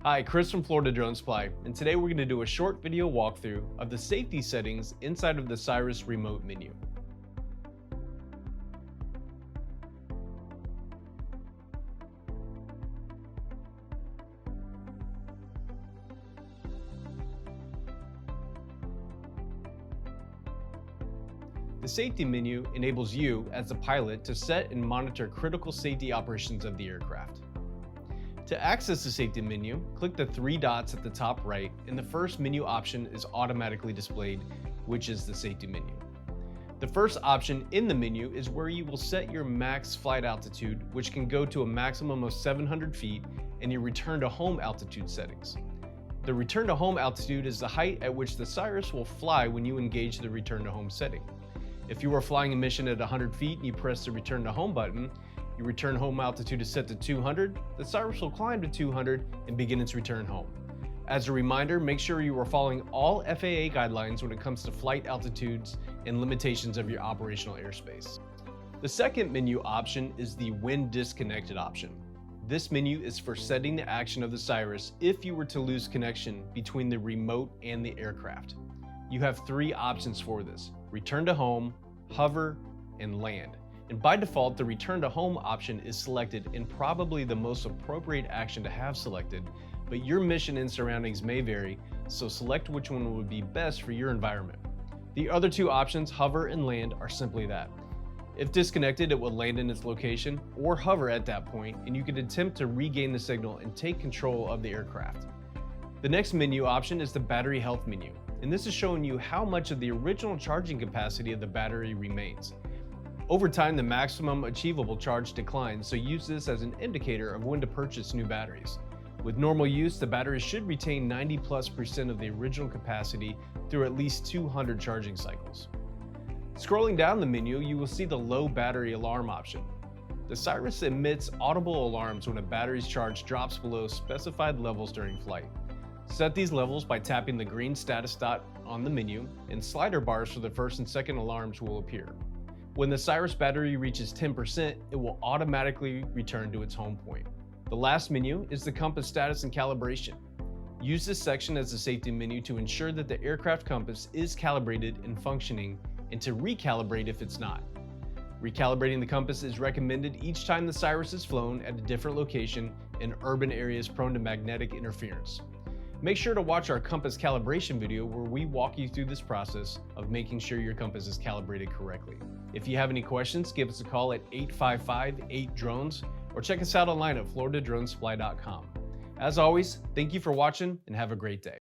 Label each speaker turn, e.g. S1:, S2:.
S1: Hi, Chris from Florida Drone Supply, and today we're going to do a short video walkthrough of the safety settings inside of the Cirrus remote menu. The safety menu enables you, as the pilot, to set and monitor critical safety operations of the aircraft. To access the safety menu, click the three dots at the top right, and the first menu option is automatically displayed, which is the safety menu. The first option in the menu is where you will set your max flight altitude, which can go to a maximum of 700 feet, and your return to home altitude settings. The return to home altitude is the height at which the Cirrus will fly when you engage the return to home setting. If you are flying a mission at 100 feet and you press the return to home button, your return home altitude is set to 200, the Cirrus will climb to 200 and begin its return home. As a reminder, make sure you are following all FAA guidelines when it comes to flight altitudes and limitations of your operational airspace. The second menu option is the When Disconnected option. This menu is for setting the action of the Cirrus if you were to lose connection between the remote and the aircraft. You have three options for this: return to home, hover, and land. And by default, the return to home option is selected and probably the most appropriate action to have selected, but your mission and surroundings may vary, so select which one would be best for your environment. The other two options, hover and land, are simply that. If disconnected, it will land in its location or hover at that point, and you can attempt to regain the signal and take control of the aircraft. The next menu option is the battery health menu, and this is showing you how much of the original charging capacity of the battery remains. Over time, the maximum achievable charge declines, so use this as an indicator of when to purchase new batteries. With normal use, the battery should retain 90+% of the original capacity through at least 200 charging cycles. Scrolling down the menu, you will see the low battery alarm option. The Cirrus emits audible alarms when a battery's charge drops below specified levels during flight. Set these levels by tapping the green status dot on the menu, and slider bars for the first and second alarms will appear. When the Cirrus battery reaches 10%, it will automatically return to its home point. The last menu is the compass status and calibration. Use this section as a safety menu to ensure that the aircraft compass is calibrated and functioning, and to recalibrate if it's not. Recalibrating the compass is recommended each time the Cirrus is flown at a different location in urban areas prone to magnetic interference. Make sure to watch our compass calibration video where we walk you through this process of making sure your compass is calibrated correctly. If you have any questions, give us a call at 855-8-DRONES or check us out online at floridadronesupply.com. As always, thank you for watching and have a great day.